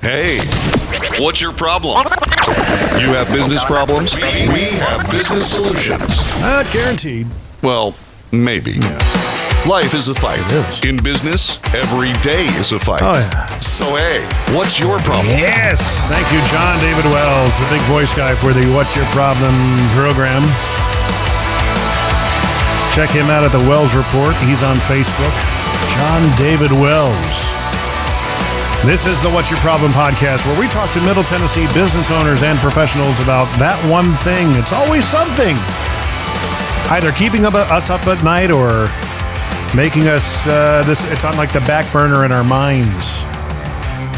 Hey, what's your problem? You have business problems? We have business solutions. Guaranteed. Well, maybe. Yeah. Life is a fight. It is. In business, every day is a fight. Oh, yeah. So, hey, what's your problem? Yes. Thank you, John David Wells, the big voice guy for the What's Your Problem program. Check him out at the Wells Report. He's on Facebook. John David Wells. This is the What's Your Problem podcast, where we talk to Middle Tennessee business owners and professionals about that one thing. It's always something. Either keeping us up at night or making us, it's on like the back burner in our minds.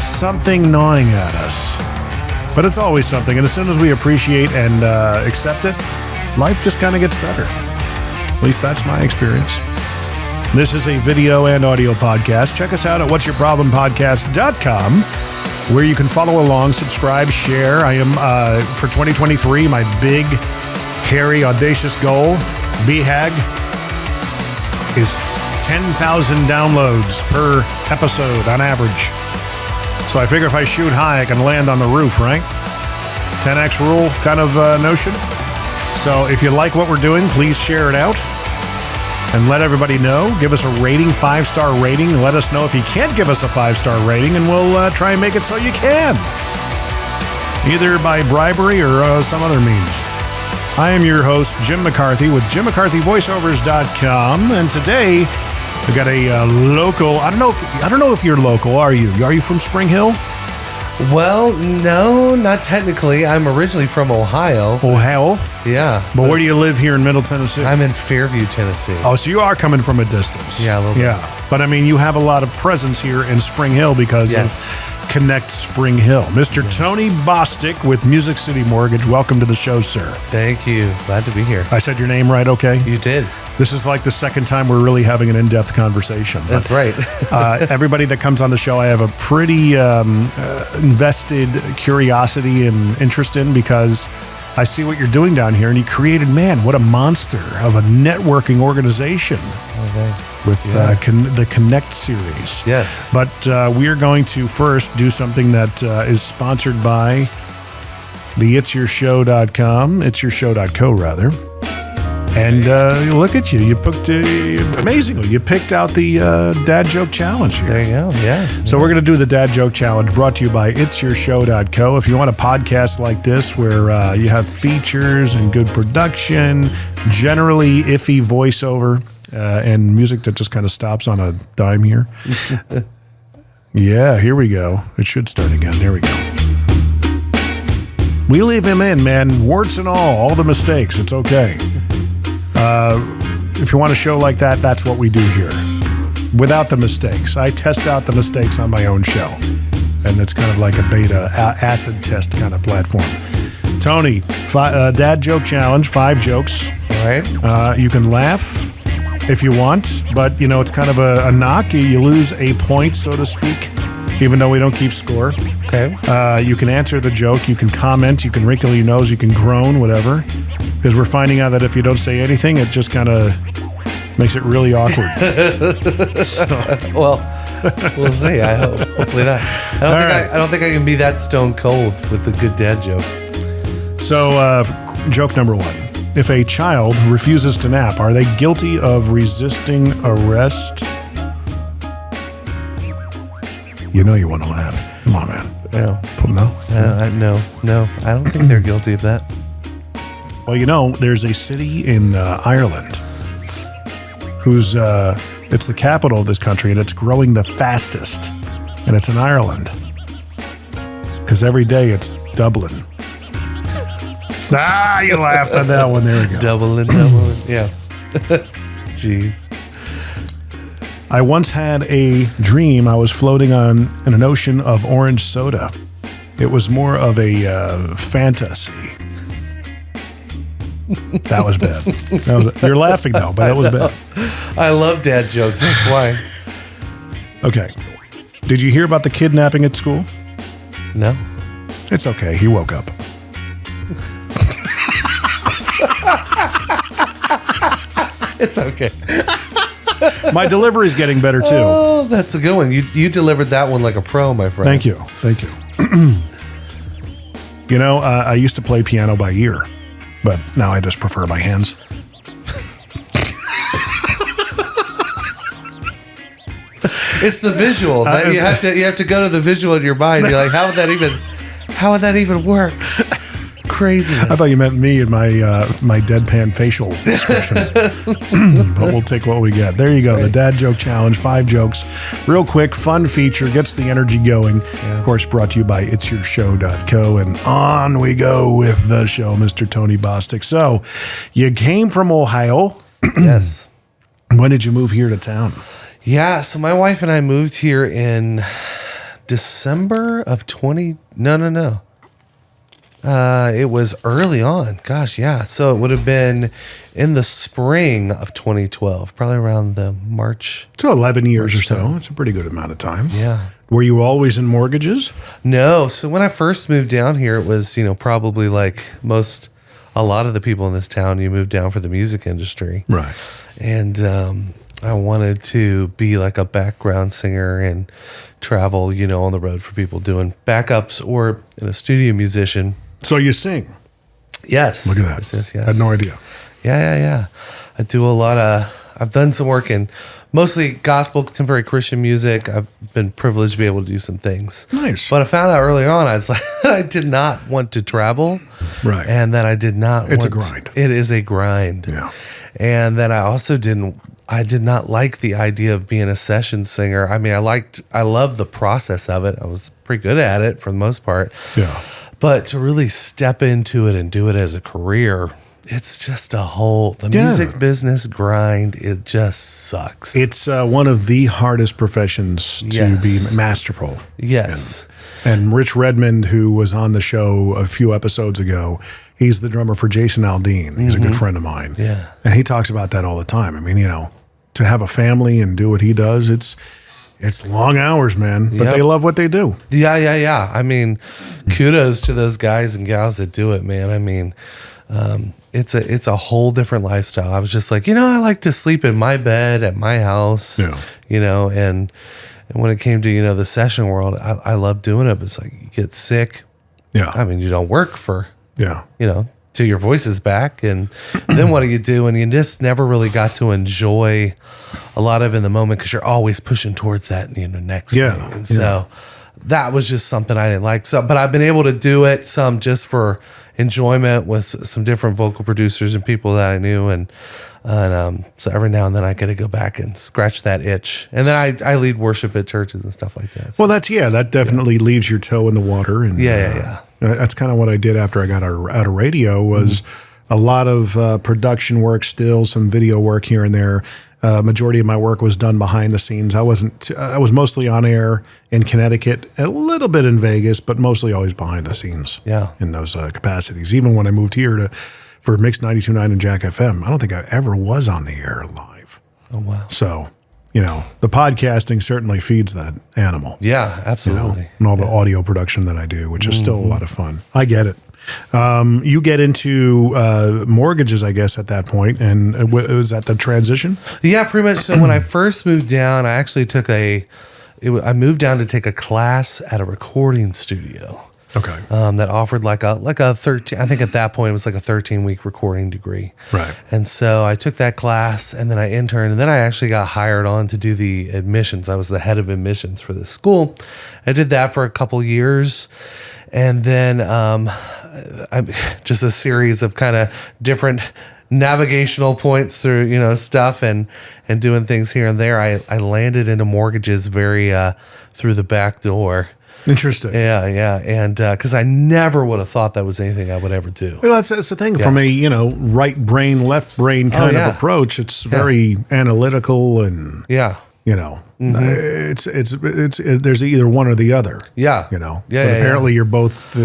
Something gnawing at us. But it's always something. And as soon as we appreciate and accept it, life just kind of gets better. At least that's my experience. This is a video and audio podcast. Check us out at whatsyourproblempodcast.com, where you can follow along, subscribe, share. I am, for 2023, my big, hairy, audacious goal, BHAG, is 10,000 downloads per episode on average. So I figure if I shoot high, I can land on the roof, right? 10x rule kind of notion. So if you like what we're doing, please share it out. And let everybody know. Give us a rating, 5-star rating. Let us know if you can't give us a 5-star rating, and we'll try and make it so you can. Either by bribery or some other means. I am your host, Jim McCarthy, with JimMcCarthyVoiceovers.com. And today, we got a local. I don't know if you're local. Are you? Are you from Spring Hill? Well, no, not technically. I'm originally from Ohio. Ohio? Yeah. But where do you live here in Middle Tennessee? I'm in Fairview, Tennessee. Oh, so you are coming from a distance. Yeah, a little bit. Yeah. But I mean, you have a lot of presence here in Spring Hill because of Connect Spring Hill. Mr. Tony Bostic with Music City Mortgage. Welcome to the show, sir. Thank you. Glad to be here. I said your name right, okay? You did. This is like the second time we're really having an in-depth conversation. That's right. Everybody that comes on the show, I have a pretty invested curiosity and interest in, because I see what you're doing down here, and you created, man, what a monster of a networking organization. Oh, thanks. With the Connect series. Yes. But we are going to first do something that is sponsored by the it'syourshow.com, it'syourshow.co rather. And look at you. You picked, amazingly, you picked out the Dad Joke Challenge here. There you go, yeah. So we're going to do the Dad Joke Challenge, brought to you by it'syourshow.co. If you want a podcast like this where you have features and good production, generally iffy voiceover, and music that just kind of stops on a dime here. Yeah, here we go. It should start again. There we go. We leave him in, man. Warts and all the mistakes. It's okay. If you want a show like that, that's what we do here. Without the mistakes. I test out the mistakes on my own show. And it's kind of like a beta acid test kind of platform. Tony, Dad Joke Challenge, 5 jokes. All right. You can laugh if you want, but, you know, it's kind of a knock. You lose a point, so to speak, even though we don't keep score. Okay. You can answer the joke. You can comment. You can wrinkle your nose. You can groan, whatever. Because we're finding out that if you don't say anything, it just kind of makes it really awkward. Well, we'll see. I hope. Hopefully not. I don't think I can be that stone cold with the good dad joke. So, joke number 1. If a child refuses to nap, are they guilty of resisting arrest? You know you want to laugh. Come on, man. No. No? No. I don't think they're guilty of that. Well, you know, there's a city in Ireland whose it's the capital of this country, and it's growing the fastest. And it's in Ireland. Because every day it's Dublin. You laughed on that one. There we go. Doubling. Yeah. Jeez. I once had a dream I was floating in an ocean of orange soda. It was more of a fantasy. That was bad. You're laughing now, but that was bad. I love dad jokes. That's why. Okay. Did you hear about the kidnapping at school? No. It's okay. He woke up. It's okay. My delivery's getting better too. Oh, that's a good one. You delivered that one like a pro, my friend. Thank you. You know, I used to play piano by ear, but now I just prefer my hands. It's the visual. You have to go to the visual in your mind. You're like, how would that even work? Crazy. I thought you meant me and my deadpan facial expression. But we'll take what we get. There you go. The Dad Joke Challenge, 5 jokes. Real quick, fun feature, gets the energy going. Yeah. Of course, brought to you by it'syourshow.co. And on we go with the show, Mr. Tony Bostic. So, you came from Ohio. Yes. When did you move here to town? Yeah, so my wife and I moved here in December of No. It was early on. Gosh, yeah. So it would have been in the spring of 2012, probably around the March. So 11 years or so. That's a pretty good amount of time. Yeah. Were you always in mortgages? No. So when I first moved down here, it was, probably like a lot of the people in this town, you moved down for the music industry. Right. And I wanted to be like a background singer and travel, on the road for people doing backups or in a studio musician. So you sing? Yes. Look at that. Yes. I had no idea. Yeah. I do I've done some work in mostly gospel, contemporary Christian music. I've been privileged to be able to do some things. Nice. But I found out early on, I was like, I did not want to travel. Right. And that I did not It's a grind. It is a grind. Yeah. And that I did not like the idea of being a session singer. I mean, I loved the process of it. I was pretty good at it for the most part. Yeah. But to really step into it and do it as a career, it's just the music business grind. It just sucks. It's one of the hardest professions to be masterful. Yes. And Rich Redmond, who was on the show a few episodes ago, he's the drummer for Jason Aldean. He's a good friend of mine. Yeah. And he talks about that all the time. I mean, to have a family and do what he does, it's long hours, man. But they love what they do. Yeah. I mean, kudos to those guys and gals that do it, man. I mean, it's a whole different lifestyle. I was just like, I like to sleep in my bed at my house, and when it came to, the session world, I love doing it. But it's like you get sick. Yeah. I mean, you don't work for, till your voice is back. And then what do you do? And you just never really got to enjoy a lot of in the moment because you're always pushing towards that, next thing. And so that was just something I didn't like. So, but I've been able to do it some just for enjoyment with some different vocal producers and people that I knew. And so every now and then I get to go back and scratch that itch. And then I lead worship at churches and stuff like that. So, well, that definitely leaves your toe in the water. And yeah. That's kind of what I did after I got out of radio was a lot of production work still, some video work here and there. Majority of my work was done behind the scenes. I was mostly on air in Connecticut, a little bit in Vegas, but mostly always behind the scenes in those capacities. Even when I moved here for Mix 92.9 and Jack FM, I don't think I ever was on the air live. Oh, wow. So, the podcasting certainly feeds that animal. Yeah, absolutely. And all the audio production that I do, which is still a lot of fun. I get it. You get into mortgages, I guess, at that point, and was that the transition? Yeah, pretty much. So when I first moved down, I actually I moved down to take a class at a recording studio. Okay. That offered like a 13. I think at that point it was like a 13-week recording degree. Right. And so I took that class, and then I interned, and then I actually got hired on to do the admissions. I was the head of admissions for this school. I did that for a couple years. And then just a series of kind of different navigational points through, stuff and doing things here and there. I landed into mortgages very through the back door. Interesting. Yeah. And because I never would have thought that was anything I would ever do. Well, that's the thing. From a, right brain, left brain kind of approach, it's very analytical and, it's there's either one or the other. Yeah. But apparently you're both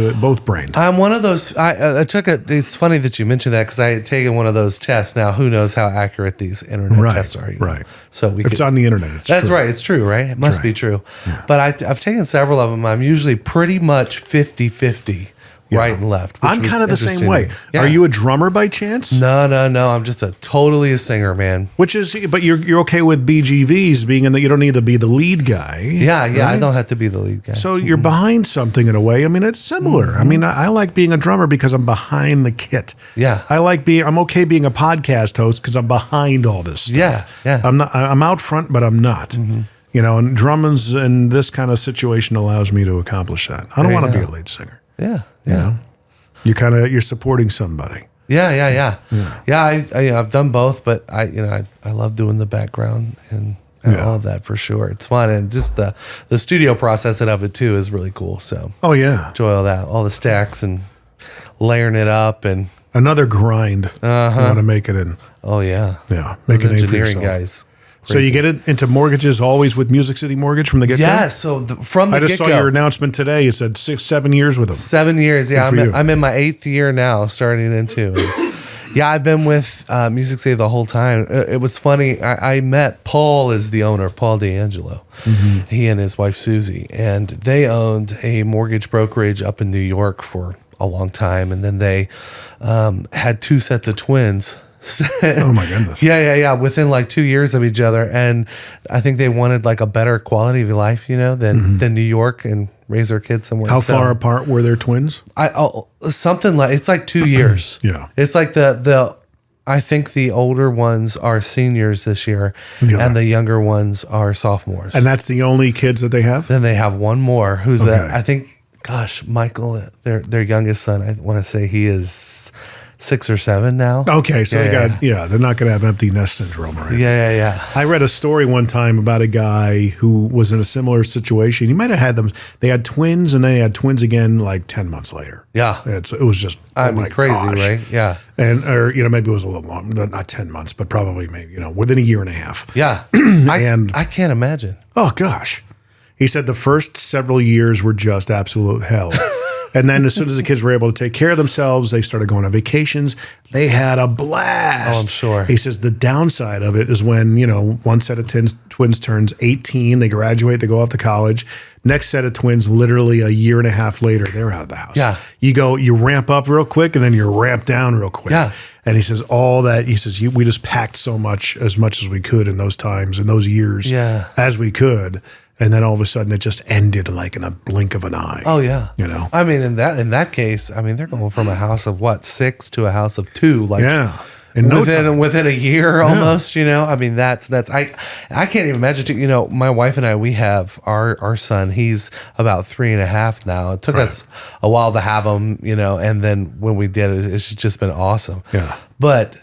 brained. I'm one of those. I took it. It's funny that you mentioned that because I had taken one of those tests. Now, who knows how accurate these internet tests are? Right. So if it's on the internet, it's that's true. right. It's true, right? It must be true. Yeah. But I've taken several of them. I'm usually pretty much 50-50 right and left. I'm kind of the same way. Yeah. Are you a drummer by chance? No. I'm just totally a singer, man. But you're okay with BGVs being in that you don't need to be the lead guy. Yeah. Right? I don't have to be the lead guy. So you're behind something in a way. I mean, it's similar. I mean, I like being a drummer because I'm behind the kit. Yeah. I'm okay being a podcast host because I'm behind all this stuff. Yeah. I'm out front, but I'm not. And drumming's in this kind of situation allows me to accomplish that. I don't want to be a lead singer. Yeah. You're supporting somebody. Yeah. I've done both, but I love doing the background and all of that for sure. It's fun, and just the studio process of it too is really cool. So enjoy all that, all the stacks and layering it up, and another grind. You want to make it in. Oh yeah, make those it engineering guys. Crazy. So you get into mortgages always with Music City Mortgage from the get-go? Yeah, so from the get-go. I just saw your announcement today. It said 7 years with them. 7 years, yeah. I'm in my 8th year now, starting into. Yeah, I've been with Music City the whole time. It was funny. I met Paul is the owner, Paul D'Angelo. He and his wife, Susie. And they owned a mortgage brokerage up in New York for a long time. And then they had 2 sets of twins. Oh my goodness. Yeah. Within like 2 years of each other. And I think they wanted like a better quality of life, than New York, and raise their kids somewhere. How far apart were their twins? Something like, it's like 2 years. Yeah. It's like I think the older ones are seniors this year, and the younger ones are sophomores. And that's the only kids that they have? Then they have one more who's I think, Michael, their youngest son, I want to say he is 6 or 7 now. Okay, so they're not going to have empty nest syndrome or anything. Yeah. I read a story one time about a guy who was in a similar situation. He might have had them. They had twins, and then they had twins again like 10 months later. Yeah, it was just crazy, gosh. Right? Yeah, or maybe it was a little long, not 10 months, but probably maybe within a year and a half. Yeah, I can't imagine. Oh gosh, he said the first several years were just absolute hell. And then as soon as the kids were able to take care of themselves, they started going on vacations. They had a blast. Oh, I'm sure. He says the downside of it is when, one set of twins turns 18, they graduate, they go off to college. Next set of twins, literally a year and a half later, they're out of the house. Yeah. You ramp up real quick, and then you ramp down real quick. Yeah. And he says we just packed so much as we could in those times, in those years, as we could. And then all of a sudden, it just ended like in a blink of an eye. Oh yeah, I mean, in that case, they're going from a house of 6 to a house of 2. Like within a year almost. That's I can't even imagine. My wife and I, we have our son. He's about 3.5 now. It took us a while to have him, and then when we did it, it's just been awesome. Yeah. But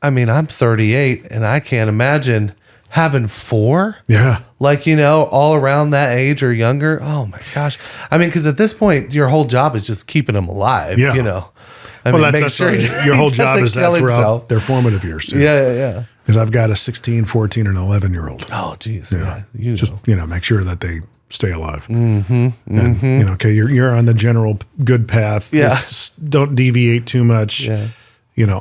I'm 38, and I can't imagine having 4. Yeah. All around that age or younger. Oh my gosh. Because at this point, your whole job is just keeping them alive, that's sure your whole job is that throughout their formative years too. Yeah. Because I've got a 16, 14, and 11-year-old. Oh, geez. Yeah. Make sure that they stay alive. And, okay, you're on the general good path. Yeah. Just don't deviate too much. Yeah.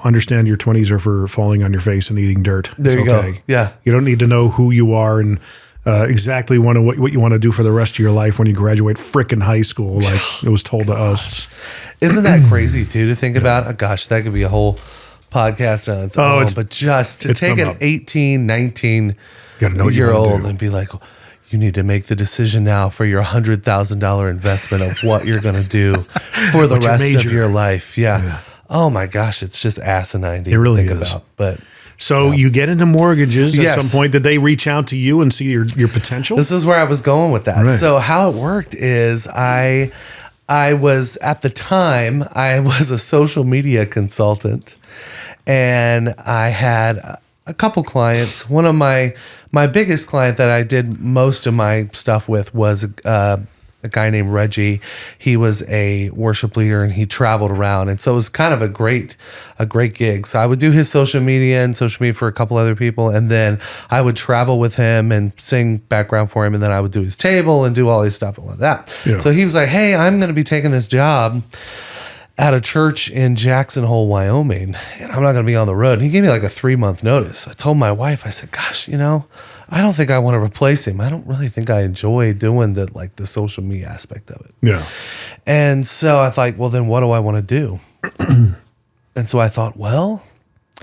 Understand your 20s are for falling on your face and eating dirt. There you go. Yeah. You don't need to know who you are and exactly what you want to do for the rest of your life when you graduate frickin' high school, like it was told to us. Isn't that crazy, too, to think about? Oh, gosh, that could be a whole podcast on its own. But just to take an 18, 19-year-old and be like, you need to make the decision now for your $100,000 investment of what you're going to do for the rest of your life. Yeah. Oh my gosh, it's just asinine to think about. But so you get into mortgages at some point. Did they reach out to you and see your potential? This is where I was going with that. Right. So how it worked is I was, at the time, I was a social media consultant, and I had a couple clients. One of my biggest client that I did most of my stuff with was a guy named Reggie. He was a worship leader, and he traveled around, and so it was kind of a great gig. So I would do his social media for a couple other people, and then I would travel with him and sing background for him, and then I would do his table and do all his stuff and all that. Yeah. So he was like, "Hey, I'm going to be taking this job at a church in Jackson Hole, Wyoming, and I'm not going to be on the road." And he gave me like a 3-month notice. I told my wife, I said, "Gosh, I don't think I want to replace him. I don't really think I enjoy doing the social media aspect of it." Yeah. And so I thought, well, then what do I want to do? And so I thought, well,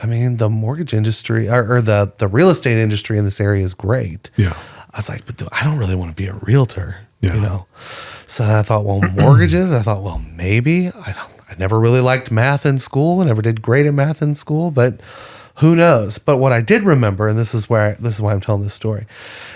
I mean, the mortgage industry or the real estate industry in this area is great. Yeah. I was like, but I don't really want to be a realtor, Yeah. you know? So I thought, well, mortgages, I thought, well, maybe. I never really liked math in school. I never did great at math in school, but who knows? But what I did remember, and this is why I'm telling this story,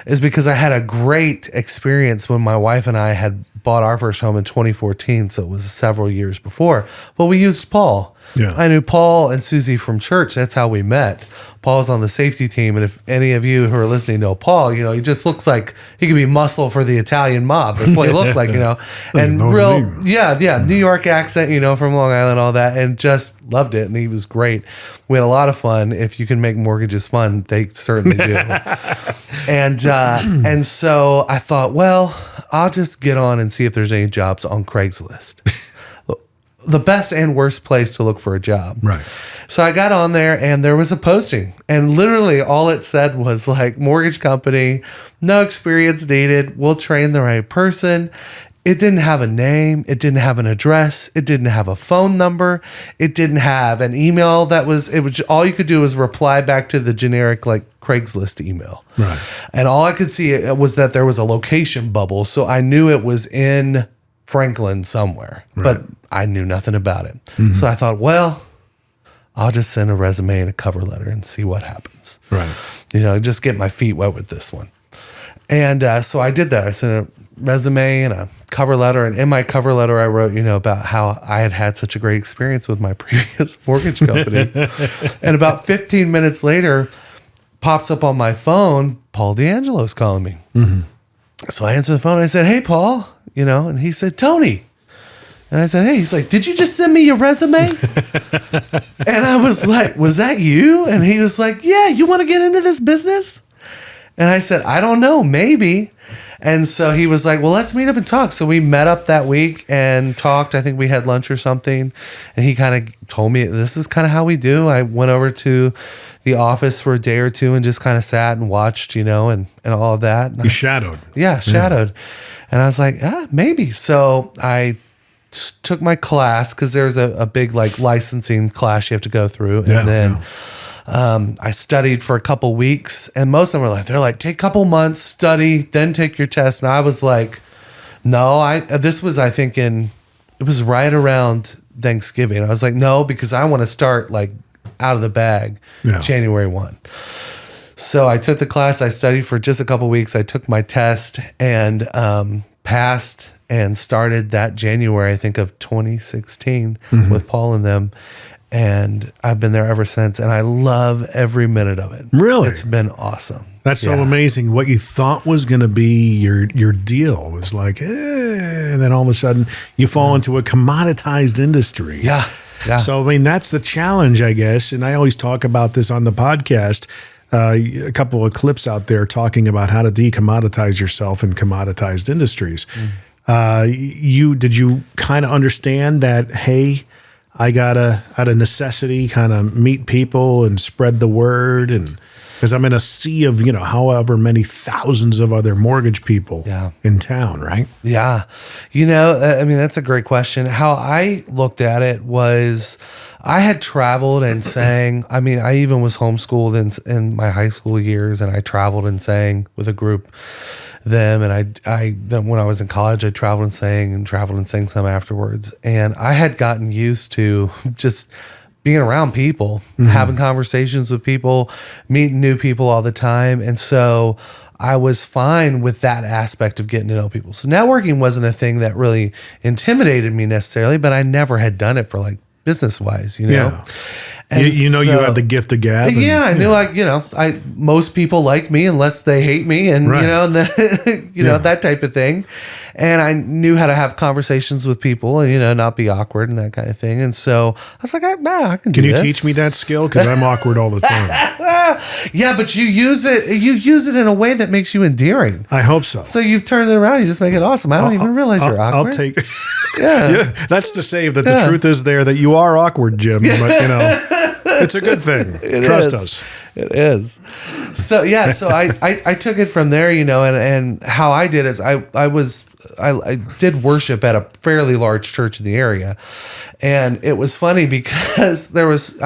is because I had a great experience when my wife and I had bought our first home in 2014. So it was several years before, but we used Paul. Yeah. I knew Paul and Susie from church. That's how we met. Paul was on the safety team. And if any of you who are listening know Paul, you know, he just looks like he could be muscle for the Italian mob. That's what he looked like, you know, and New York accent, you know, from Long Island, all that, and just loved it. And he was great. We had a lot of fun. If you can make mortgages fun, they certainly do. And so I thought, well, I'll just get on and see if there's any jobs on Craigslist. The best and worst place to look for a job. Right. So I got on there and there was a posting, and literally all it said was like, mortgage company, no experience needed. We'll train the right person. It didn't have a name. It didn't have an address. It didn't have a phone number. It didn't have an email it was all you could do was reply back to the generic like Craigslist email. Right. And all I could see was that there was a location bubble. So I knew it was in Franklin somewhere, but I knew nothing about it. Mm-hmm. So I thought, well, I'll just send a resume and a cover letter and see what happens. Right. You know, just get my feet wet with this one. And so I did that. I sent a resume and a cover letter. And in my cover letter, I wrote, you know, about how I had had such a great experience with my previous mortgage company. And about 15 minutes later, pops up on my phone, Paul D'Angelo's calling me. Mm-hmm. So I answered the phone. I said, hey, Paul, you know, and he said, Tony. And I said, hey, he's like, did you just send me your resume? And I was like, was that you? And he was like, yeah, you want to get into this business? And I said, I don't know, maybe. And so he was like, well, let's meet up and talk. So we met up that week and talked. I think we had lunch or something. And he kind of told me, this is kind of how we do. I went over to the office for a day or two and just kind of sat and watched, you know, and all of that. And you shadowed. Yeah, shadowed. Yeah. And I was like, maybe. So I took my class because there's a big like licensing class you have to go through. And then I studied for a couple weeks, and most of them they're like, take a couple months, study, then take your test. And I was like, no, this was, I think it was right around Thanksgiving. I was like, no, because I want to start like out of the bag January 1. So I took the class, I studied for just a couple weeks. I took my test and passed and started that January, I think, of 2016 with Paul and them. And I've been there ever since, and I love every minute of it. Really? It's been awesome. That's so amazing. What you thought was going to be your deal was like, and then all of a sudden you fall into a commoditized industry. Yeah. So, I mean, that's the challenge, I guess. And I always talk about this on the podcast. A couple of clips out there talking about how to decommoditize yourself in commoditized industries. Did you kind of understand that, hey, I gotta, out of necessity, kind of meet people and spread the word, and because I'm in a sea of, you know, however many thousands of other mortgage people in town, right? Yeah. You know, I mean, that's a great question. How I looked at it was I had traveled and sang. I mean, I even was homeschooled in my high school years, and I traveled and sang with a group them. And I when I was in college, I traveled and sang some afterwards. And I had gotten used to just being around people, having conversations with people, meeting new people all the time. And so I was fine with that aspect of getting to know people. So networking wasn't a thing that really intimidated me necessarily, but I never had done it for like business wise, you know? Yeah. And you know, you have the gift of gab. I knew most people like me unless they hate me, and you know, and then, know, that type of thing. And I knew how to have conversations with people and, you know, not be awkward and that kind of thing. And so I was like, I can do this. Can you teach me that skill? Because I'm awkward all the time. Yeah, but you use it in a way that makes you endearing. I hope so. So you've turned it around. You just make it awesome. I don't even realize you're awkward. I'll take that's to say that the truth is there that you are awkward, Jim. But, you know, it's a good thing. Trust us. It is. So yeah, so I took it from there, and how I did is I did worship at a fairly large church in the area. And it was funny because there was,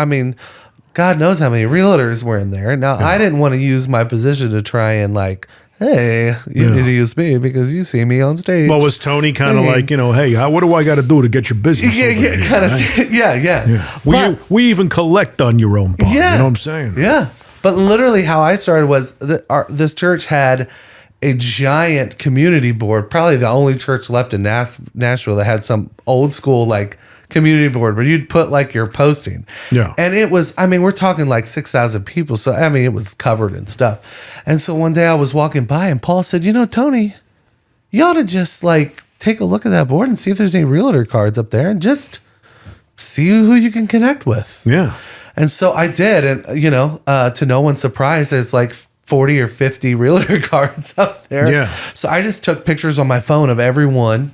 God knows how many realtors were in there. Now, I didn't want to use my position to try and hey, you need to use me because you see me on stage. Well, was Tony kind of like, hey, what do I got to do to get your business? Yeah. We even collect on your own part. Yeah. You know what I'm saying? Yeah. But literally how I started was this church had a giant community board, probably the only church left in Nashville that had some old school community board where you'd put your posting. Yeah. And it was, we're talking 6,000 people. So, it was covered in stuff. And so one day I was walking by and Paul said, Tony, you ought to just take a look at that board and see if there's any realtor cards up there and just see who you can connect with. Yeah. And so I did. And, to no one's surprise, there's 40 or 50 realtor cards up there. Yeah. So I just took pictures on my phone of everyone.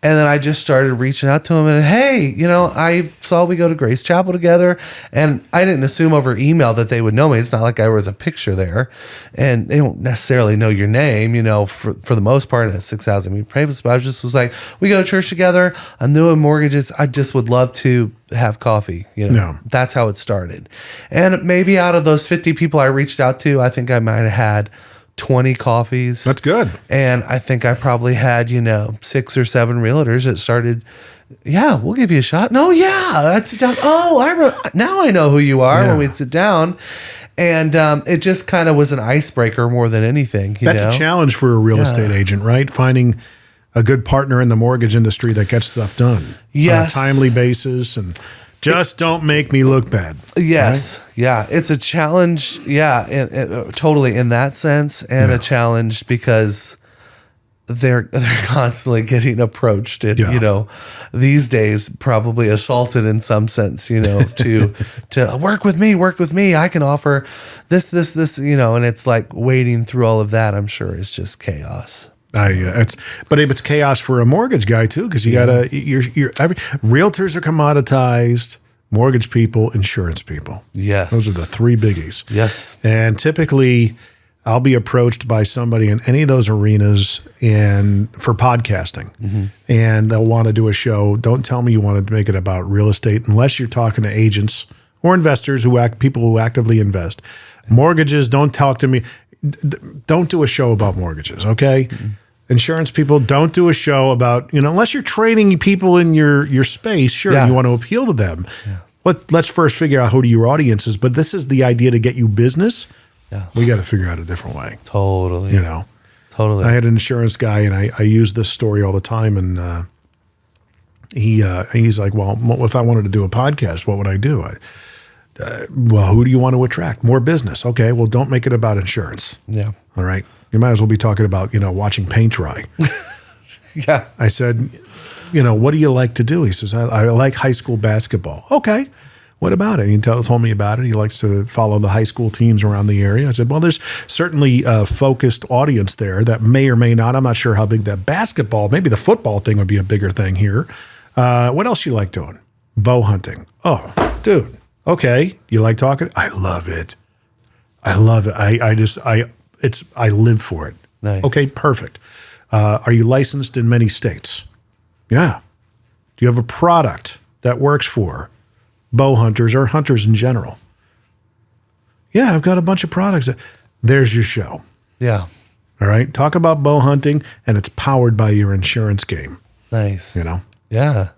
And then I just started reaching out to them and, hey, I saw we go to Grace Chapel together. And I didn't assume over email that they would know me. It's not like there was a picture there. And they don't necessarily know your name, for the most part. And it's 6,000 papers. But I was like, we go to church together. I'm new in mortgages. I just would love to have coffee. Yeah. That's how it started. And maybe out of those 50 people I reached out to, I think I might have had 20 coffees. That's good. And I think I probably had, 6 or 7 realtors that started, yeah, we'll give you a shot. No, yeah, I'd sit down. Oh, now I know who you are when we'd sit down. And it just kind of was an icebreaker more than anything. That's a challenge for a real estate agent, right? Finding a good partner in the mortgage industry that gets stuff done on a timely basis and just don't make me look bad. Yes. Right? Yeah. It's a challenge. Yeah. Totally in that sense. And a challenge because they're constantly getting approached and, these days probably assaulted in some sense, to work with me. I can offer this, and it's wading through all of that. I'm sure it's just chaos. It's chaos for a mortgage guy too, because you gotta. Realtors are commoditized, mortgage people, insurance people. Yes, those are the 3 biggies. Yes, and typically, I'll be approached by somebody in any of those arenas and for podcasting, and they'll want to do a show. Don't tell me you want to make it about real estate unless you're talking to agents or investors people who actively invest. Mortgages, don't talk to me. Don't do a show about mortgages, okay? Insurance people, don't do a show about, unless you're training people in your space, sure, you want to appeal to them. Yeah. Let's first figure out who your audience is, but this is the idea to get you business. Yeah. We got to figure out a different way. Totally. Totally. I had an insurance guy, and I use this story all the time, and he's like, well, if I wanted to do a podcast, what would I do? Well, who do you want to attract? More business. Okay, well, don't make it about insurance. Yeah. All right. You might as well be talking about, watching paint dry. Yeah. I said, what do you like to do? He says, I like high school basketball. Okay. What about it? He told me about it. He likes to follow the high school teams around the area. I said, well, there's certainly a focused audience there that may or may not. I'm not sure how big that basketball, maybe the football thing would be a bigger thing here. What else you like doing? Bow hunting. Oh, dude. Okay. You like talking? I love it. I love it. I live for it. Nice. Okay, perfect. Are you licensed in many states? Yeah. Do you have a product that works for bow hunters or hunters in general? Yeah, I've got a bunch of products. There's your show. Yeah. All right. Talk about bow hunting, and it's powered by your insurance game. Nice. Yeah.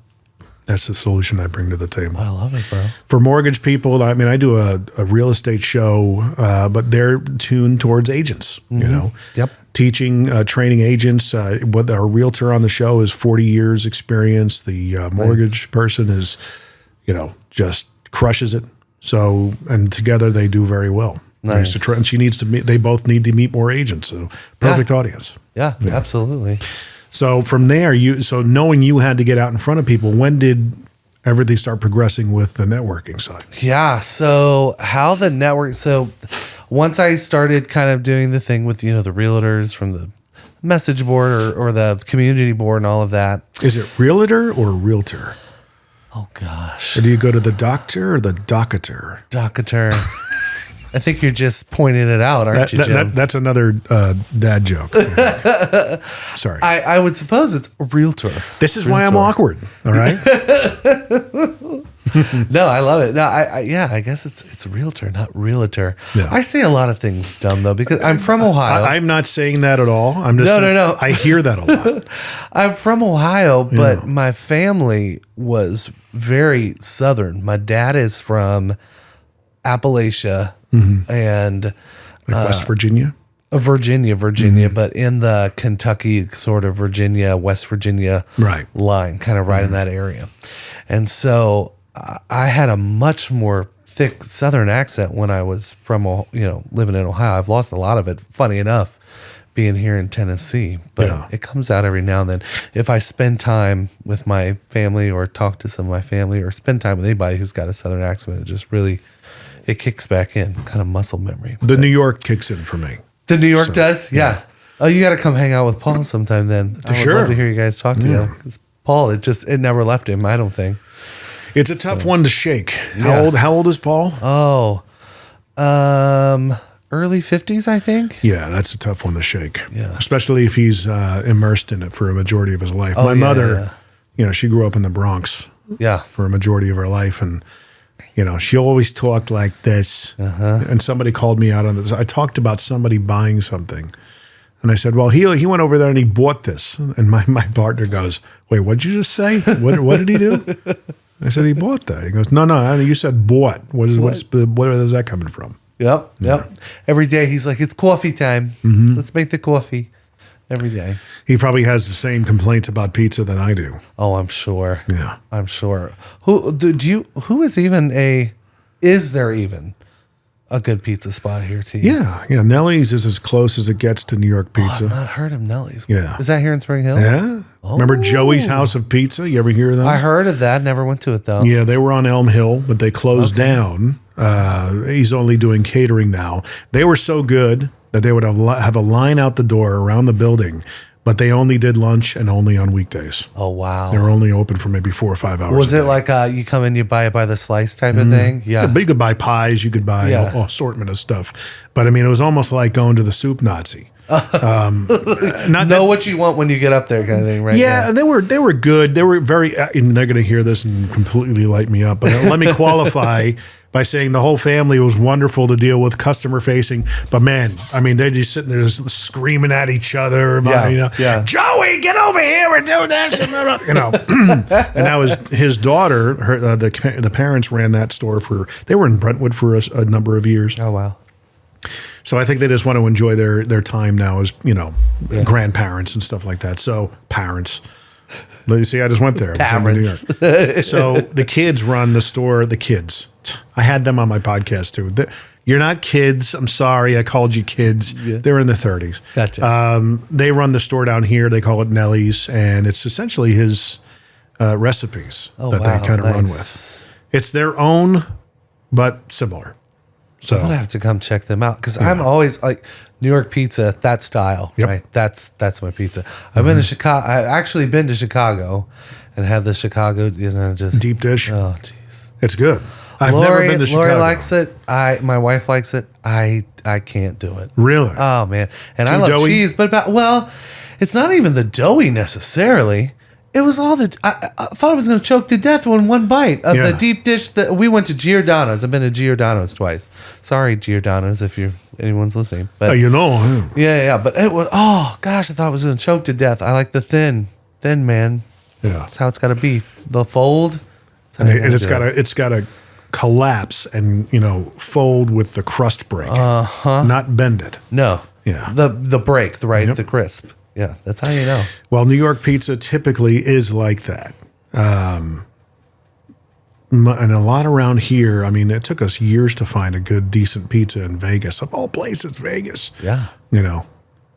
That's the solution I bring to the table. I love it, bro. For mortgage people, I do a real estate show, but they're tuned towards agents, Yep. Teaching, training agents. What our realtor on the show is 40 years experience. The mortgage person is, just crushes it. So, and together they do very well. Nice. And she needs to meet, they both need to meet more agents. So perfect audience. Yeah, absolutely. So from there, knowing you had to get out in front of people, when did everything start progressing with the networking side? Yeah. So how the network, once I started kind of doing the thing with, the realtors from the message board or the community board and all of that. Is it realtor or realtor? Oh gosh. Or do you go to the doctor or the docketer? Docketer. I think you're just pointing it out, aren't you, Jim? That's another dad joke. Sorry. I would suppose it's a realtor. This is why I'm awkward. All right. No, I love it. No, I guess it's realtor, not realtor. Yeah. I say a lot of things dumb though because I'm from Ohio. I'm not saying that at all. I'm just No. I hear that a lot. I'm from Ohio, but my family was very southern. My dad is from Appalachia and Like West Virginia. Virginia, but in the Kentucky sort of Virginia, West Virginia line, kind of right in that area. And so I had a much more thick Southern accent when I was from, living in Ohio. I've lost a lot of it, funny enough, being here in Tennessee, but it comes out every now and then. If I spend time with my family or talk to some of my family or spend time with anybody who's got a Southern accent, it just really, it kicks back in, kind of muscle memory. New York kicks in for me. The New York does? Yeah. Oh, you got to come hang out with Paul sometime then. I would love to hear you guys talk together. Because Paul, it never left him, I don't think. It's a tough one to shake. How old is Paul? Oh, early 50s, I think. Yeah, that's a tough one to shake. Yeah. Especially if he's immersed in it for a majority of his life. My mother, she grew up in the Bronx. Yeah. For a majority of her life, and she always talked like this. And somebody called me out on this. I talked about somebody buying something. And I said, well, he went over there and he bought this. And my partner goes, wait, what'd you just say? What did he do? I said, he bought that. He goes, no, you said bought. Where is that coming from? Yep. Every day he's like, it's coffee time. Let's make the coffee. Every day. He probably has the same complaints about pizza than I do. Oh, I'm sure. Yeah. I'm sure. Is there even a good pizza spot here to you? Yeah. Nellie's is as close as it gets to New York pizza. I've not heard of Nellie's. Yeah. Is that here in Spring Hill? Yeah. Oh. Remember Joey's House of Pizza? You ever hear of that? I heard of that. Never went to it though. Yeah, they were on Elm Hill, but they closed down. He's only doing catering now. They were so good that they would have a line out the door around the building, but they only did lunch and only on weekdays. Oh, wow. They were only open for maybe 4 or 5 hours. Was it like you come in, you buy it by the slice type of thing? Yeah. But you could buy pies, you could buy all assortment of stuff. But I mean, it was almost like going to the soup Nazi. Know what you want when you get up there, kind of thing, right? Yeah, they were good. They were very. And they're going to hear this and completely light me up. But let me qualify by saying the whole family was wonderful to deal with, customer facing. But man, I mean, they're just sitting there just screaming at each other about, Joey, get over here and do this, and and that was his daughter. The parents ran that store they were in Brentwood for a number of years. Oh wow. So I think they just want to enjoy their time now as, grandparents and stuff like that. So parents. You see, I just went there. Parents. So the kids run the store. The kids. I had them on my podcast too. You're not kids. I'm sorry. I called you kids. Yeah. They're in their 30s. Gotcha. They run the store down here. They call it Nellie's. And it's essentially his recipes that they kind of run with. It's their own, but similar. So I'm gonna have to come check them out because I'm always like New York pizza, that style, right? That's my pizza. I've been to Chicago. I've actually been to Chicago and had the Chicago, just deep dish. Oh, jeez, it's good. I've never been to Chicago. Lori likes it. My wife likes it. I can't do it. Really? Oh man, and Too I love doughy? cheese, but it's not even the doughy necessarily. It was all I thought I was going to choke to death in one bite of the deep dish that we went to Giordano's. I've been to Giordano's twice. Sorry, Giordano's, if anyone's listening. But Yeah. But it was, oh gosh, I thought I was going to choke to death. I like the thin man. Yeah. That's how it's got to be. The fold. And it's got to collapse and, fold with the crust break. Not bend it. No. Yeah. The break, the crisp. Yeah, that's how you know. Well, New York pizza typically is like that. And a lot around here, I mean, it took us years to find a good, decent pizza in Vegas. Of all places, Vegas. Yeah.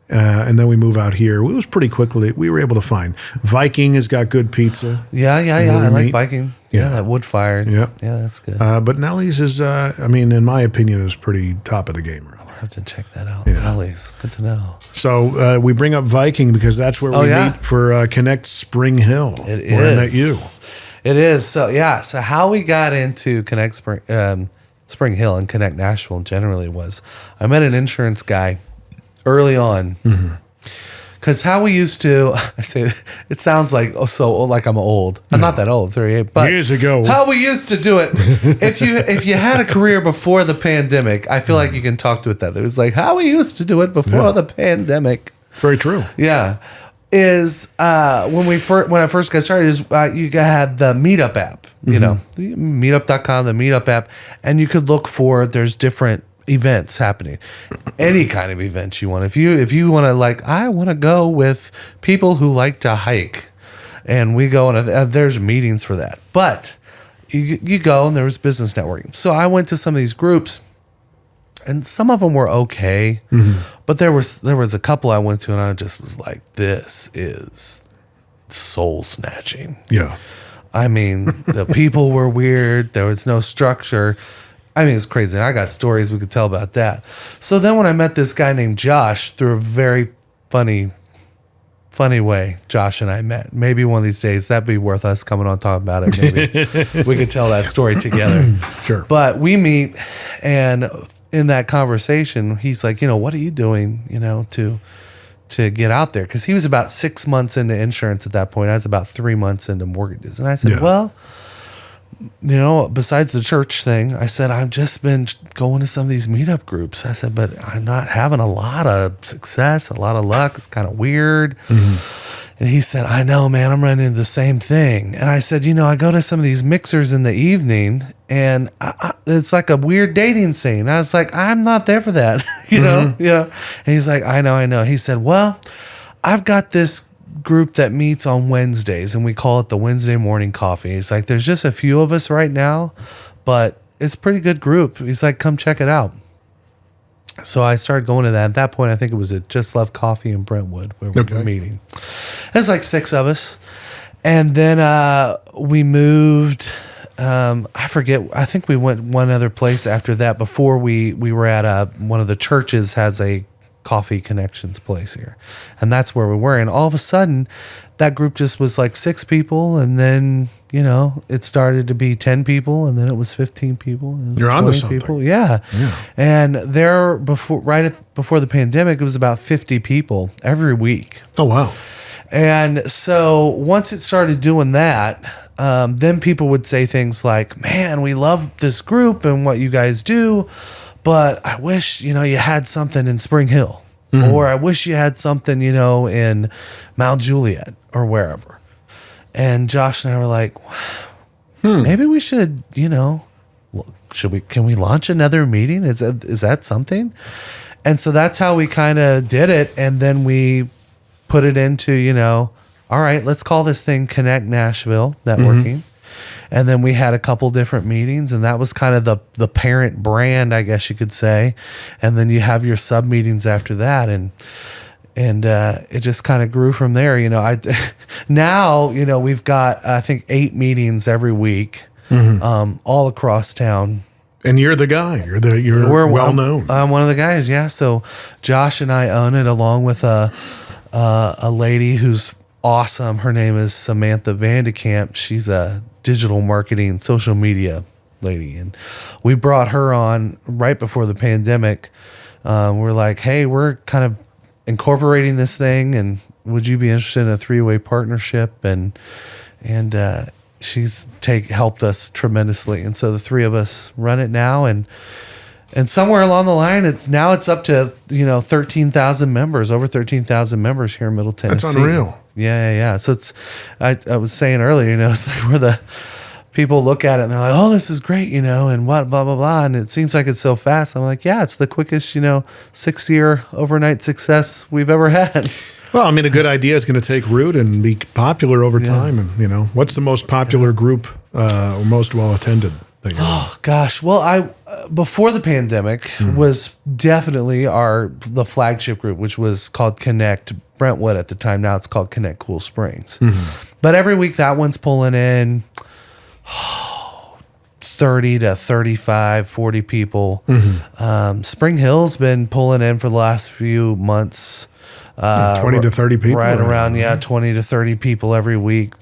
And then we move out here. It was pretty quickly. We were able to find. Viking has got good pizza. Yeah. I like Viking. Yeah, that wood fired. Yeah. Yeah, that's good. But Nellie's is, in my opinion, is pretty top of the game. I have to check that out. Yeah. Nellie's. Good to know. So we bring up Viking because that's where we meet for Connect Spring Hill. It is. Where I met you. It is. So how we got into Connect Spring Hill and Connect Nashville generally was I met an insurance guy early on. Because how we used to, I say, it sounds like so old, like I'm old. I'm not that old, 38. But years ago, how we used to do it. If you had a career before the pandemic, I feel like you can talk to it that. It was like how we used to do it before the pandemic. Very true. Yeah, is when I first got started, is you had the Meetup app. You know, Meetup.com, the Meetup app, and you could look for there's different events happening, any kind of events you want. If you want to, like, I want to go with people who like to hike, and we go and there's meetings for that. But you go and there was business networking. So I went to some of these groups, and some of them were okay, but there was a couple I went to, and I just was like, this is soul snatching. Yeah, I mean, the people were weird. There was no structure. I mean, it's crazy. I got stories we could tell about that. So then when I met this guy named Josh through a very funny way, Josh and I met. Maybe one of these days that'd be worth us coming on talking about it. Maybe we could tell that story together. Sure. But we meet, and in that conversation, he's like, what are you doing, to get out there? Because he was about 6 months into insurance at that point. I was about 3 months into mortgages. And I said, well, besides the church thing, I said, I've just been going to some of these meetup groups. I said, but I'm not having a lot of success, a lot of luck. It's kind of weird. And he said, I know, man, I'm running into the same thing. And I said, I go to some of these mixers in the evening, and it's like a weird dating scene. I was like, I'm not there for that, And he's like, I know. He said, well, I've got this group that meets on Wednesdays, and we call it the Wednesday morning coffee. He's like, there's just a few of us right now, but it's a pretty good group. He's like, come check it out. So I started going to that. At that point, I think it was at Just Love Coffee in Brentwood where we were meeting. There's like 6 of us. And then we moved. I forget. I think we went one other place after that before we were at one of the churches has a Coffee Connections place here, and that's where we were. And all of a sudden that group just was like 6 people, and then it started to be 10 people, and then it was 15 people, and it was You're 20 onto something. people. Yeah. And there before the pandemic, it was about 50 people every week. Oh wow. And so once it started doing that, then people would say things like, man, we love this group and what you guys do, but I wish, you had something in Spring Hill, or I wish you had something, in Mount Juliet or wherever. And Josh and I were like, maybe we should, can we launch another meeting? Is that something? And so that's how we kind of did it. And then we put it into, all right, let's call this thing Connect Nashville Networking. And then we had a couple different meetings, and that was kind of the parent brand, I guess you could say. And then you have your sub meetings after that, and it just kind of grew from there. Now we've got, I think, 8 meetings every week, all across town. And you're the guy. We're well known. I'm one of the guys. Yeah. So Josh and I own it, along with a lady who's awesome. Her name is Samantha Vandekamp. She's a digital marketing, social media lady. And we brought her on right before the pandemic. We're like, hey, we're kind of incorporating this thing, and would you be interested in a 3-way partnership? And she's helped us tremendously. And so the 3 of us run it now, and somewhere along the line, it's up to 13,000 members, over 13,000 members here in Middle Tennessee. That's unreal. Yeah. So it's, I was saying earlier, it's like where the people look at it and they're like, oh, this is great, and what, blah, blah, blah. And it seems like it's so fast. I'm like, yeah, it's the quickest, 6-year overnight success we've ever had. Well, I mean, a good idea is going to take root and be popular over time. And, what's the most popular group or most well attended? Oh gosh. Well, before the pandemic was definitely the flagship group, which was called Connect Brentwood at the time. Now it's called Connect Cool Springs. But every week that one's pulling in 30 to 35, 40 people. Spring Hill's been pulling in for the last few months. 20 to 30 people. Right around, 20 to 30 people every week.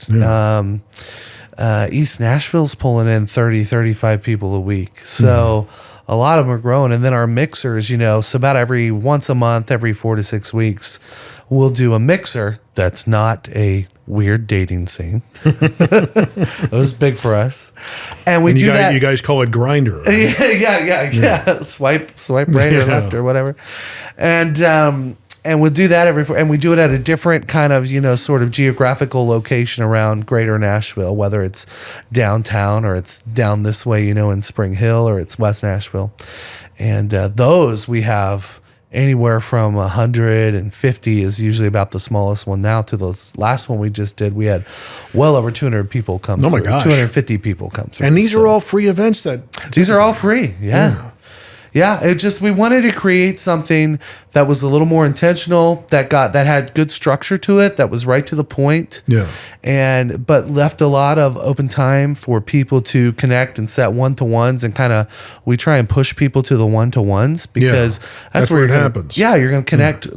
East Nashville's pulling in 30, 35 people a week. So a lot of them are growing. And then our mixers, so about once a month, every 4 to 6 weeks, we'll do a mixer that's not a weird dating scene. It was big for us. And we do that. You guys call it grinder. Right? Yeah. Swipe right or left or whatever. And we'll do that and we do it at a different kind of, sort of geographical location around Greater Nashville, whether it's downtown or it's down this way, in Spring Hill, or it's West Nashville. And those we have anywhere from 150 is usually about the smallest one now, to the last one we just did. We had well over 200 people come through. Oh my gosh. 250 people come through. And these are all free events These are all free. Yeah. We wanted to create something that was a little more intentional, that had good structure to it, that was right to the point. Yeah. But left a lot of open time for people to connect and set one-to-ones, and we try and push people to the one-to-ones, because that's where it happens. Yeah, you're going to connect,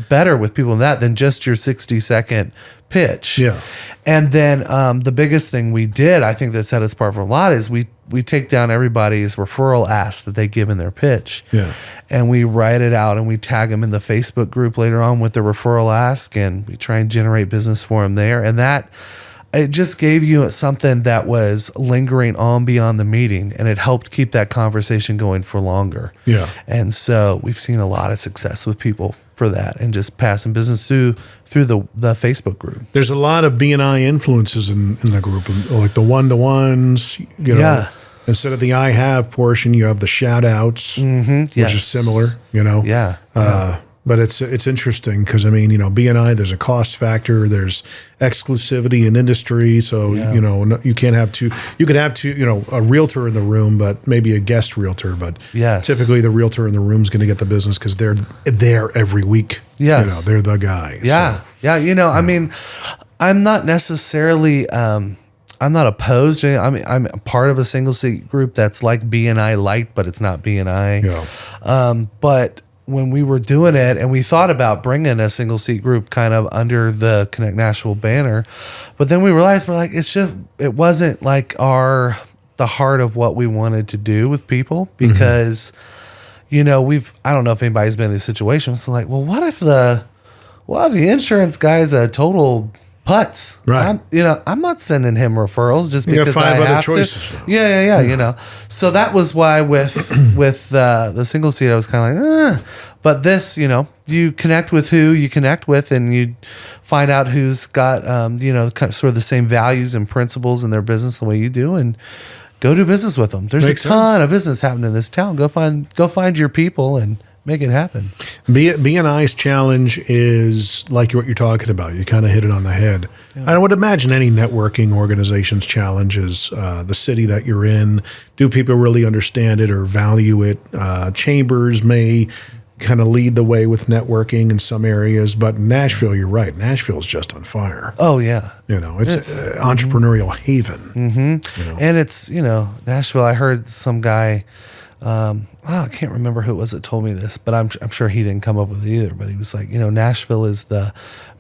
better with people than just your 60-second pitch. Yeah. And then the biggest thing we did, I think that set us apart from a lot, is we take down everybody's referral ask that they give in their pitch. Yeah. And we write it out and we tag them in the Facebook group later on with the referral ask, and we try and generate business for them there. And it just gave you something that was lingering on beyond the meeting, and it helped keep that conversation going for longer. Yeah. And so we've seen a lot of success with people for that, and just passing business through the Facebook group. There's a lot of B&I influences in the group, like the one-to-ones, Yeah. Instead of the I have portion, you have the shout outs, which is similar, Yeah. But it's interesting because, B&I, there's a cost factor, there's exclusivity in industry. So, you can't have you could have a realtor in the room, but maybe a guest realtor. But typically the realtor in the room is going to get the business because they're there every week. Yes. They're the guy. Yeah. So, yeah. I'm not necessarily, I'm not opposed. I'm a part of a single seat group that's like B&I light, but it's not B&I. Yeah. But when we were doing it, and we thought about bringing a single seat group kind of under the Connect Nashville banner, but then we realized it wasn't like the heart of what we wanted to do with people, because I don't know if anybody's been in this situation. So like, well, what if the insurance guy's a total putz? Right. I'm not sending him referrals just You got because 5 I other have choices, to. though. Yeah. So that was why with the single seat, I was kind of like, But this, you connect with who you connect with, and you find out who's got, kind of sort of the same values and principles in their business the way you do, and go do business with them. There's Makes a ton sense. of business happening in this town. Go find your people and make it happen. B&I's challenge is like what you're talking about. You kind of hit it on the head. Yeah. I would imagine any networking organization's challenge is the city that you're in. Do people really understand it or value it? Chambers may kind of lead the way with networking in some areas, but Nashville, you're right. Nashville's just on fire. Oh, yeah. It's entrepreneurial haven. Mm-hmm. And it's, Nashville, I heard some guy, I can't remember who it was that told me this, but I'm sure he didn't come up with it either. But he was like, Nashville is the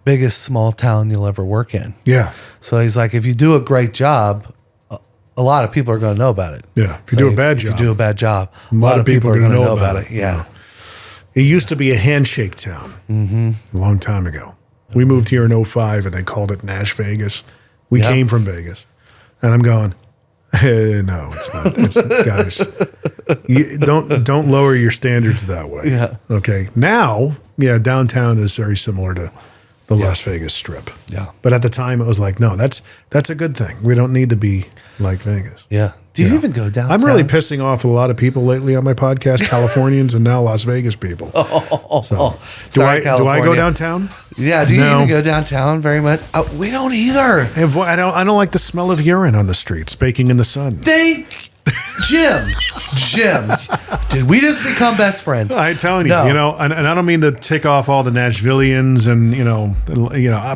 biggest small town you'll ever work in. Yeah. So he's like, if you do a great job, a lot of people are going to know about it. Yeah. If you do a bad job, a lot of people are going to know about it. Yeah. It used to be a handshake town a long time ago. We moved here in 2005 and they called it Nash Vegas. We came from Vegas. And I'm going, no, it's not. It's, guys, don't lower your standards that way. Yeah. Okay. Now, downtown is very similar to the Las Vegas Strip. Yeah. But at the time, it was like, no, that's a good thing. We don't need to be like Vegas. Yeah. Do you even go downtown? I'm really pissing off a lot of people lately on my podcast, Californians and now Las Vegas people. Sorry, do I go downtown? Yeah. Do you even go downtown very much? We don't either. I don't like the smell of urine on the streets, baking in the sun. Jim, did we just become best friends? I'm telling you, and I don't mean to tick off all the Nashvillians, and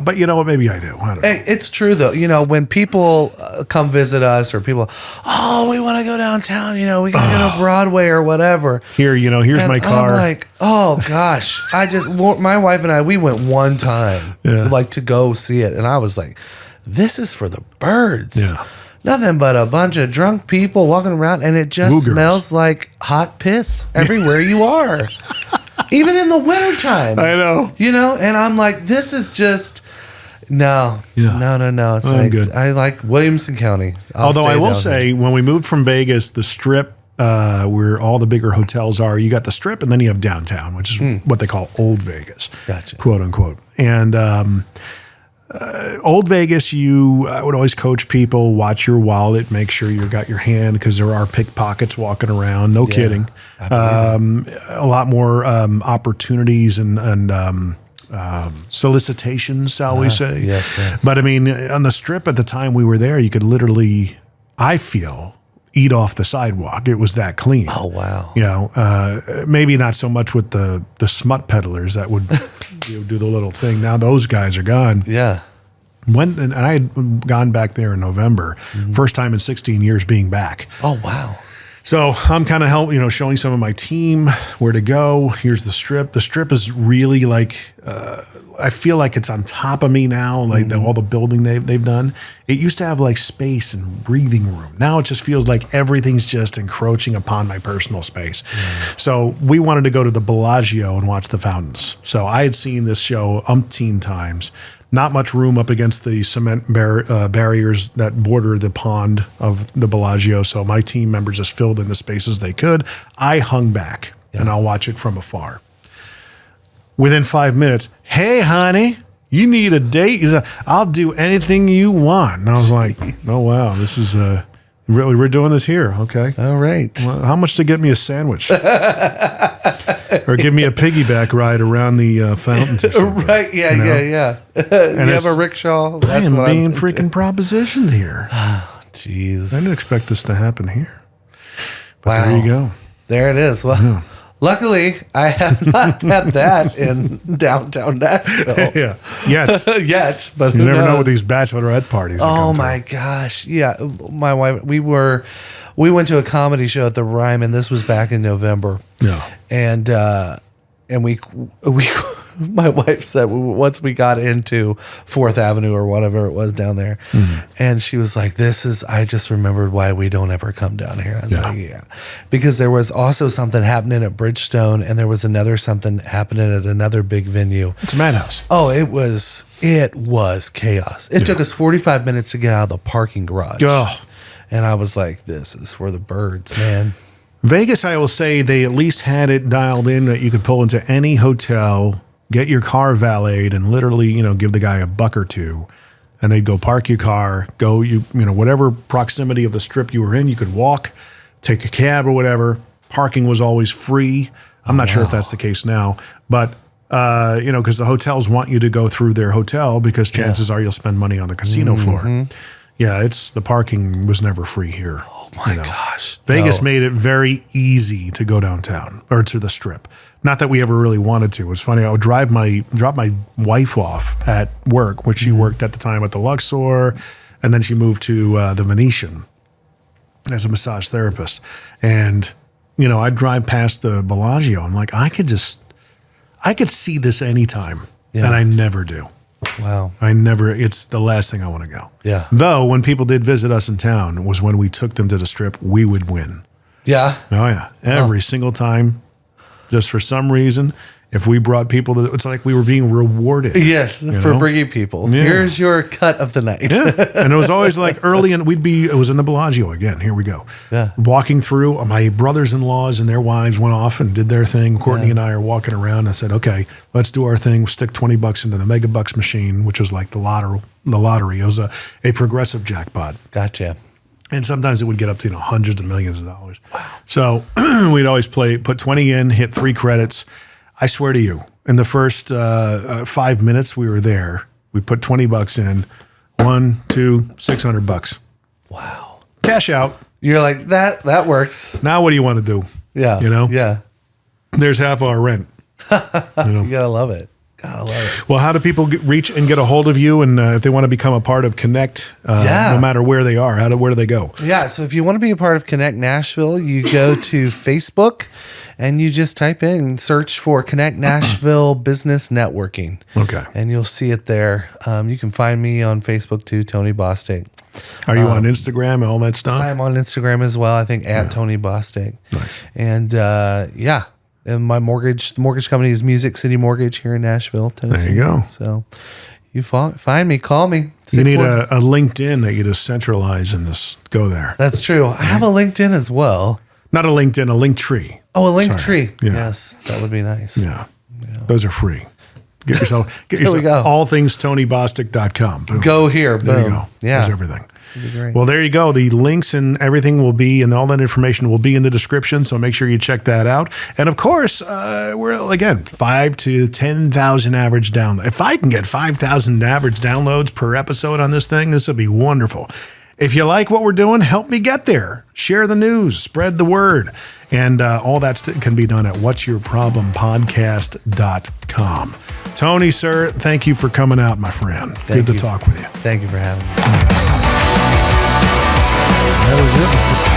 but you know what? Maybe I do. I don't know. Hey, it's true though. When people come visit us, or people, we want to go downtown. We gotta go to Broadway or whatever. Here's my car. I'm like, oh gosh, my wife and I, we went one time, like to go see it, and I was like, this is for the birds. Yeah. Nothing but a bunch of drunk people walking around, and it just smells like hot piss everywhere you are. Even in the wintertime. I know. And I'm like, this is just... No. It's like, good. I like Williamson County. Although I will say, when we moved from Vegas, the Strip, where all the bigger hotels are, you got the Strip, and then you have downtown, which is what they call Old Vegas, quote unquote. And Old Vegas, I would always coach people, watch your wallet, make sure you got your hand, because there are pickpockets walking around. No kidding. A lot more opportunities and solicitations, shall we say. Yes. But I mean, on the Strip at the time we were there, you could literally, I feel, eat off the sidewalk. It was that clean. Oh, wow. Maybe not so much with the smut peddlers that would do the little thing. Now those guys are gone. Yeah. And I had gone back there in November, first time in 16 years being back. Oh, wow. So I'm kind of showing some of my team where to go. Here's the Strip. The Strip is really like, I feel like it's on top of me now, like all the building they've done. It used to have like space and breathing room. Now it just feels like everything's just encroaching upon my personal space. So we wanted to go to the Bellagio and watch the fountains. So I had seen this show umpteen times. Not much room up against the cement barriers that border the pond of the Bellagio. So my team members just filled in the spaces they could. I hung back and I'll watch it from afar. Within 5 minutes, hey, honey, you need a date? He's like, I'll do anything you want. And I was like, oh, wow, this is really, we're doing this here. Okay. All right. Well, how much to get me a sandwich? Or give me a piggyback ride around the fountains or something. Right, yeah. And you have a rickshaw? I am being freaking propositioned here. Jeez. I didn't expect this to happen here. But there you go. There it is. Well, luckily, I have not had that in downtown Nashville. Yet, but you never know with these bachelorette parties. Oh my gosh. Yeah. My wife, we went to a comedy show at the Ryman, and this was back in November. Yeah. And we my wife said once we got into 4th Avenue or whatever it was down there, and she was like, I just remembered why we don't ever come down here. I was like, because there was also something happening at Bridgestone, and there was something happening at another big venue. It's a madhouse. Oh, it was chaos. It took us 45 minutes to get out of the parking garage. Oh. And I was like, this is for the birds, man. Vegas, I will say, they at least had it dialed in that you could pull into any hotel, get your car valeted, and literally, give the guy $1 or $2, and they'd go park your car, go, whatever proximity of the Strip you were in, you could walk, take a cab or whatever. Parking was always free. I'm not sure if that's the case now, but, because the hotels want you to go through their hotel because chances are you'll spend money on the casino floor. Yeah, the parking was never free here. Oh my gosh. Vegas made it very easy to go downtown or to the Strip. Not that we ever really wanted to. It was funny. I would drop my wife off at work, which she worked at the time at the Luxor, and then she moved to the Venetian as a massage therapist. And, I'd drive past the Bellagio. I'm like, I could see this anytime. And I never do. Wow. It's the last thing I want to go. Yeah. Though, when people did visit us in town, was when we took them to the Strip, we would win. Yeah. Oh, yeah. Every single time. Just for some reason, if we brought people, it's like we were being rewarded. Yes, for bringing people. Yeah. Here's your cut of the night. Yeah. And it was always like early, and it was in the Bellagio again. Here we go. Yeah. Walking through, my brothers-in-laws and their wives went off and did their thing. Courtney and I are walking around. I said, okay, let's do our thing. We'll stick $20 into the Mega Bucks machine, which was like the lottery. It was a progressive jackpot. Gotcha. And sometimes it would get up to hundreds of millions of dollars. Wow. So we'd always put 20 in, hit 3 credits. I swear to you, in the first 5 minutes we were there, we put $20 in, $600. Wow. Cash out. You're like, that works. Now what do you want to do? Yeah. Yeah. There's half our rent. You gotta love it. Gotta love it. Well, how do people reach and get a hold of you? And if they want to become a part of Connect, no matter where they are, where do they go? Yeah. So if you want to be a part of Connect Nashville, you go to Facebook and you just search for Connect Nashville Business Networking. Okay. And you'll see it there. You can find me on Facebook too, Tony Bostic. Are you on Instagram and all that stuff? I'm on Instagram as well. I think at Tony Bostic. Nice. And and the mortgage company is Music City Mortgage here in Nashville, Tennessee. There you go. So you find me, call me. You need a LinkedIn that you just centralize and just go there. That's true. I have a LinkedIn as well. Not a LinkedIn, a Linktree. Oh, a Linktree. Yeah. Yes, that would be nice. Yeah. Those are free. Get yourself we go. allthingstonybostic.com. Boom. Go here. Boom. There you go. Yeah. There's everything. That'd be great. Well, there you go. The links and everything will be, and all that information will be in the description. So make sure you check that out. And of course, we're again 5,000 to 10,000 average downloads. If I can get 5,000 average downloads per episode on this thing, this would be wonderful. If you like what we're doing, help me get there. Share the news, spread the word. And all that can be done at whatsyourproblempodcast.com. Tony, sir, thank you for coming out, my friend. Good to talk with you. Thank you for having me. That was it.